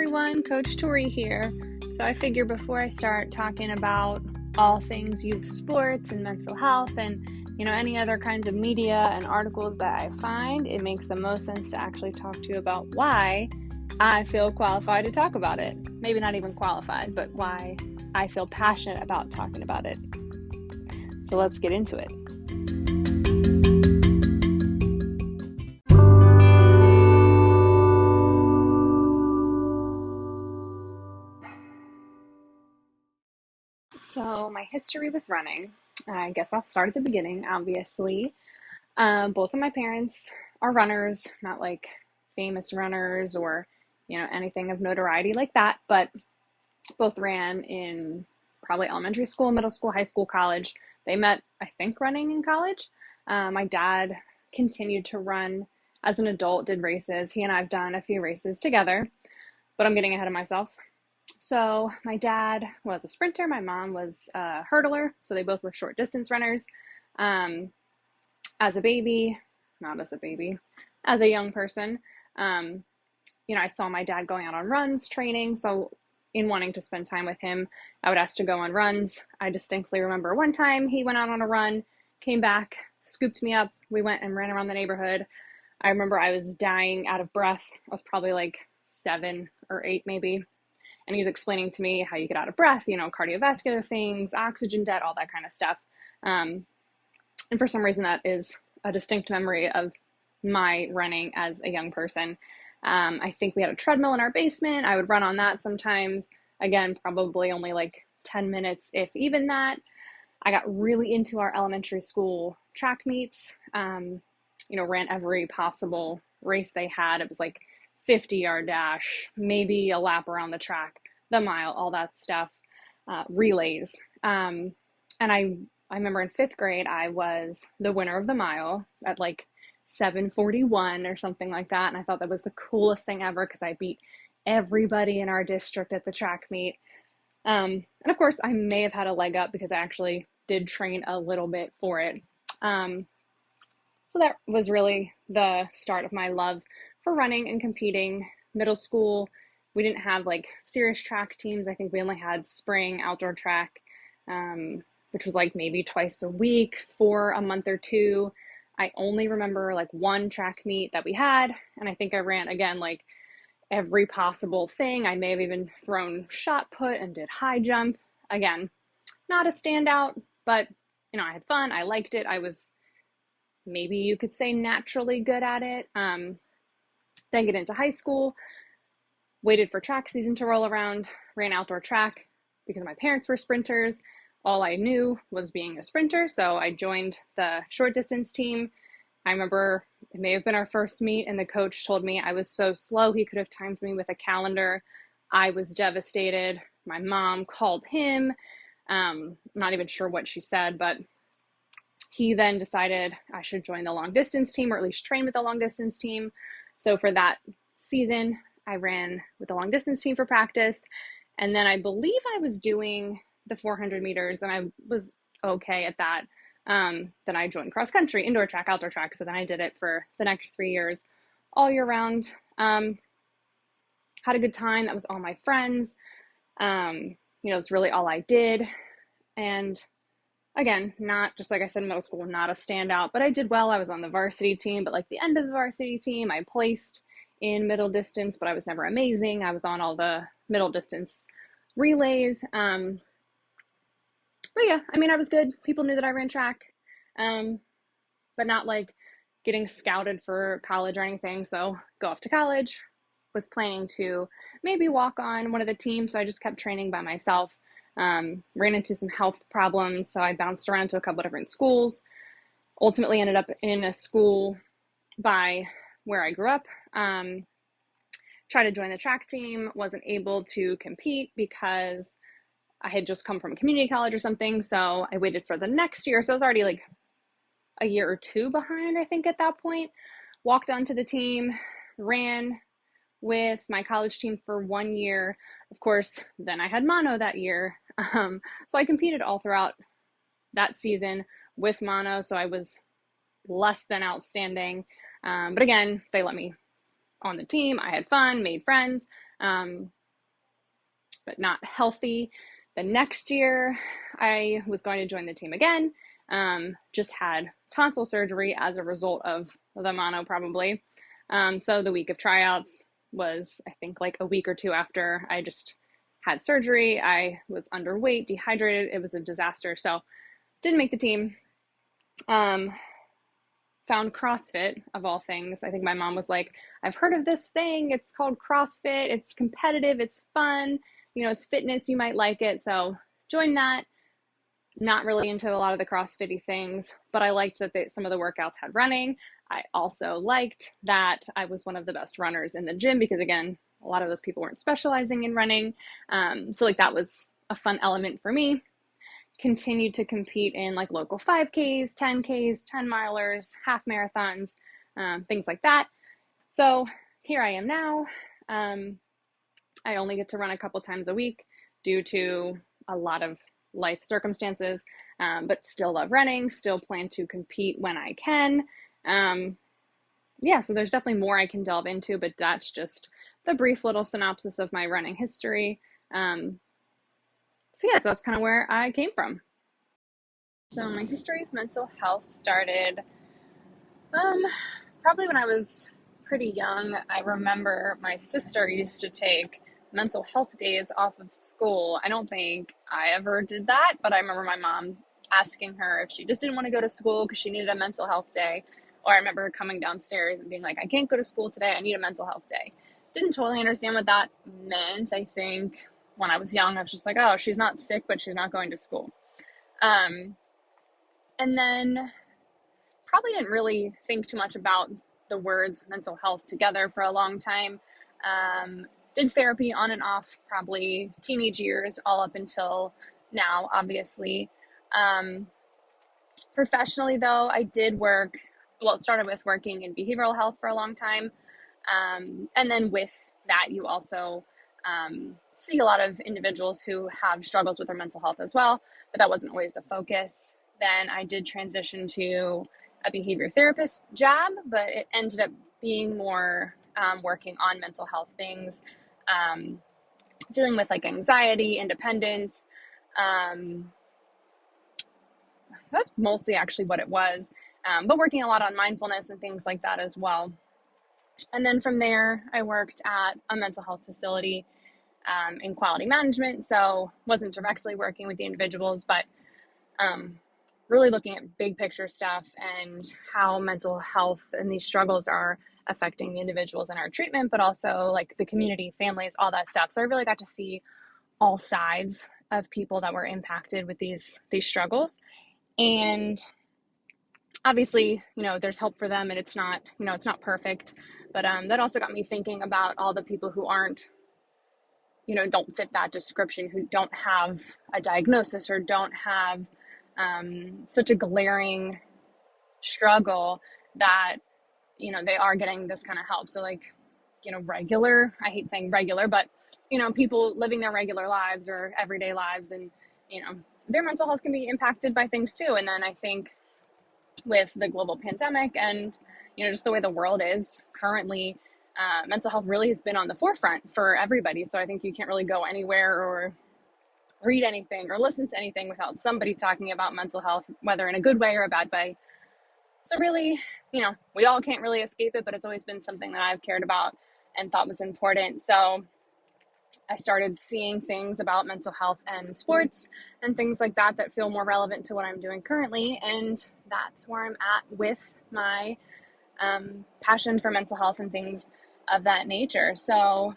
everyone, Coach Tori here. So I figure before I start talking about all things youth sports and mental health and any other kinds of media and articles that I find, it makes the most sense to actually talk to you about why I feel qualified to talk about it. Maybe not even qualified, but why I feel passionate about talking about it. So let's get into it. So my history with running, I guess I'll start at the beginning, obviously. Both of my parents are runners, not like famous runners or, anything of notoriety like that, but both ran in probably elementary school, middle school, high school, college. They met, I think, running in college. My dad continued to run as an adult, did races. He and I have done a few races together, but I'm getting ahead of myself. So my dad was a sprinter. My mom was a hurdler. So they both were short distance runners. As a baby, not as a baby, as a young person, I saw my dad going out on runs, training. So in wanting to spend time with him, I would ask to go on runs. I distinctly remember one time he went out on a run, came back, scooped me up. We went and ran around the neighborhood. I remember I was dying out of breath. I was probably like 7 or 8 maybe. And he was explaining to me how you get out of breath, cardiovascular things, oxygen debt, all that kind of stuff. And for some reason, that is a distinct memory of my running as a young person. I think we had a treadmill in our basement. I would run on that sometimes. Again, probably only like 10 minutes, if even that. I got really into our elementary school track meets, ran every possible race they had. It was like 50-yard dash, maybe a lap around the track, the mile, all that stuff, relays. And I remember in 5th grade, I was the winner of the mile at like 7:41 or something like that. And I thought that was the coolest thing ever because I beat everybody in our district at the track meet. And of course, I may have had a leg up because I actually did train a little bit for it. So that was really the start of my love for running and competing. Middle school, we didn't have like serious track teams. I think we only had spring outdoor track, which was like maybe twice a week for a month or two. I only remember like one track meet that we had, and I think I ran again like every possible thing. I may have even thrown shot put and did high jump. Again, not a standout, but I had fun. I liked it. I was, maybe you could say, naturally good at it. Then get into high school, waited for track season to roll around, ran outdoor track because my parents were sprinters. All I knew was being a sprinter, so I joined the short distance team. I remember it may have been our first meet, and the coach told me I was so slow he could have timed me with a calendar. I was devastated. My mom called him. Not even sure what she said, but he then decided I should join the long distance team, or at least train with the long distance team. So for that season, I ran with the long distance team for practice. And then I believe I was doing the 400 meters and I was okay at that. Then I joined cross country, indoor track, outdoor track. So then I did it for the next 3 years, all year round. Had a good time. That was all my friends. It's really all I did. And again, not just like I said in middle school, not a standout, but I did well. I was on the varsity team, but like the end of the varsity team, I placed in middle distance, but I was never amazing. I was on all the middle distance relays. But yeah, I was good. People knew that I ran track, but not like getting scouted for college or anything. So go off to college, was planning to maybe walk on one of the teams. So I just kept training by myself. Ran into some health problems, so I bounced around to a couple of different schools. Ultimately ended up in a school by where I grew up. Tried to join the track team, wasn't able to compete because I had just come from a community college or something, so I waited for the next year. So I was already like a year or two behind, I think, at that point. Walked onto the team, ran with my college team for 1 year. Of course, then I had mono that year. So I competed all throughout that season with mono, so I was less than outstanding. But again, they let me on the team. I had fun, made friends, but not healthy. The next year, I was going to join the team again. Just had tonsil surgery as a result of the mono, probably. So the week of tryouts was, I think, like a week or two after I just had surgery. I was underweight, dehydrated. It was a disaster. So didn't make the team. Found CrossFit, of all things. I think my mom was like, I've heard of this thing. It's called CrossFit. It's competitive. It's fun. It's fitness. You might like it. So joined that. Not really into a lot of the CrossFit-y things, but I liked that some of the workouts had running. I also liked that I was one of the best runners in the gym because, again, a lot of those people weren't specializing in running. So like that was a fun element for me. Continued to compete in like local 5Ks, 10Ks, 10 milers, half marathons, things like that. So here I am now. I only get to run a couple times a week due to a lot of life circumstances, but still love running, still plan to compete when I can. So there's definitely more I can delve into, but that's just the brief little synopsis of my running history. So that's kind of where I came from. So my history of mental health started probably when I was pretty young. I remember my sister used to take mental health days off of school. I don't think I ever did that, but I remember my mom asking her if she just didn't want to go to school because she needed a mental health day. Or I remember her coming downstairs and being like, I can't go to school today. I need a mental health day. Didn't totally understand what that meant. I think when I was young, I was just like, oh, she's not sick, but she's not going to school. And then probably didn't really think too much about the words mental health together for a long time. Did therapy on and off, probably teenage years, all up until now, obviously. Professionally, though, I did work, it started with working in behavioral health for a long time. And then with that, you also see a lot of individuals who have struggles with their mental health as well, but that wasn't always the focus. Then I did transition to a behavior therapist job, but it ended up being more working on mental health things, dealing with like anxiety, independence. That's mostly actually what it was, but working a lot on mindfulness and things like that as well. And then from there, I worked at a mental health facility in quality management, so wasn't directly working with the individuals, but really looking at big picture stuff and how mental health and these struggles are affecting the individuals in our treatment, but also like the community, families, all that stuff. So I really got to see all sides of people that were impacted with these struggles. And obviously, there's hope for them, and it's not perfect, but that also got me thinking about all the people who aren't, don't fit that description, who don't have a diagnosis or don't have such a glaring struggle that, they are getting this kind of help. So like, regular, I hate saying regular, but, people living their regular lives or everyday lives, and, their mental health can be impacted by things too. And then I think with the global pandemic and, just the way the world is currently, mental health really has been on the forefront for everybody. So I think you can't really go anywhere or read anything or listen to anything without somebody talking about mental health, whether in a good way or a bad way. So really, we all can't really escape it, but it's always been something that I've cared about and thought was important. So I started seeing things about mental health and sports and things like that that feel more relevant to what I'm doing currently. And that's where I'm at with my passion for mental health and things of that nature. So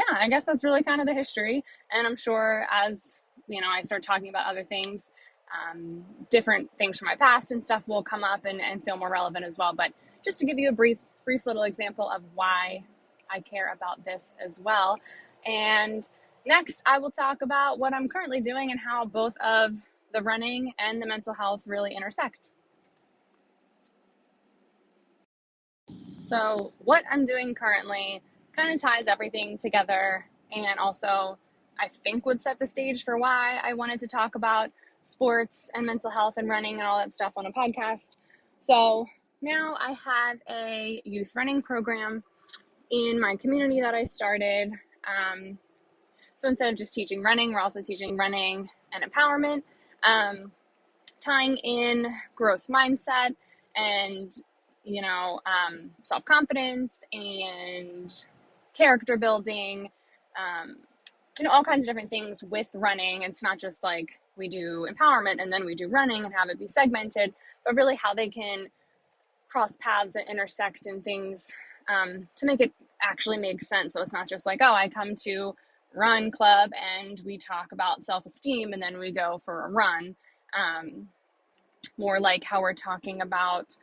I guess that's really kind of the history. And I'm sure as, I start talking about other things, different things from my past and stuff will come up and feel more relevant as well. But just to give you a brief little example of why I care about this as well. And next, I will talk about what I'm currently doing and how both of the running and the mental health really intersect. So what I'm doing currently kind of ties everything together, and also I think would set the stage for why I wanted to talk about sports and mental health and running and all that stuff on a podcast. So now I have a youth running program in my community that I started. So instead of just teaching running, we're also teaching running and empowerment, tying in growth mindset and, self-confidence and character building, all kinds of different things with running. It's not just like we do empowerment and then we do running and have it be segmented, but really how they can cross paths and intersect in things, to make it actually make sense. So it's not just like, oh, I come to run club and we talk about self-esteem and then we go for a run. More like how we're talking about,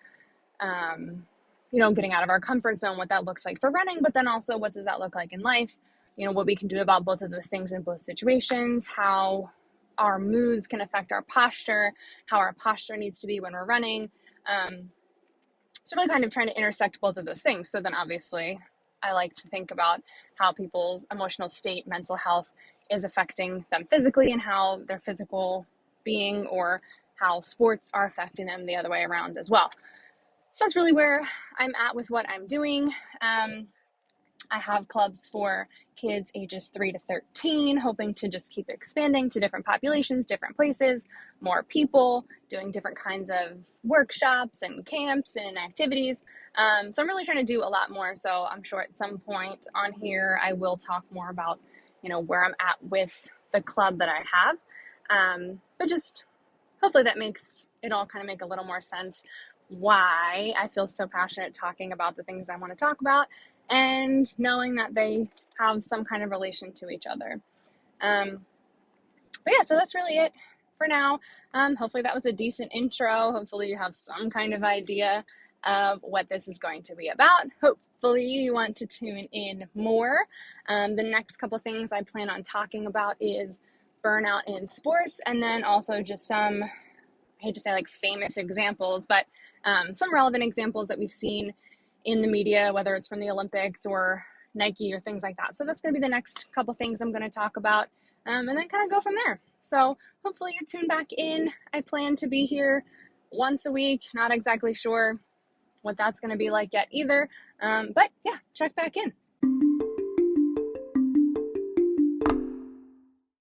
getting out of our comfort zone, what that looks like for running, but then also what does that look like in life? What we can do about both of those things in both situations, how our moods can affect our posture, how our posture needs to be when we're running. So really kind of trying to intersect both of those things. So then obviously I like to think about how people's emotional state, mental health is affecting them physically and how their physical being or how sports are affecting them the other way around as well. So that's really where I'm at with what I'm doing. I have clubs for kids ages 3 to 13, hoping to just keep expanding to different populations, different places, more people, doing different kinds of workshops and camps and activities. So I'm really trying to do a lot more. So I'm sure at some point on here, I will talk more about, where I'm at with the club that I have. But just hopefully that makes it all kind of make a little more sense why I feel so passionate talking about the things I want to talk about and knowing that they have some kind of relation to each other. But yeah, so that's really it for now. Hopefully that was a decent intro. Hopefully you have some kind of idea of what this is going to be about. Hopefully you want to tune in more. The next couple things I plan on talking about is burnout in sports, and then also just some, I hate to say like famous examples, but some relevant examples that we've seen in the media, whether it's from the Olympics or Nike or things like that. So that's going to be the next couple things I'm going to talk about, and then kind of go from there. So hopefully you're tuned back in. I plan to be here once a week. Not exactly sure what that's going to be like yet either. But yeah, check back in.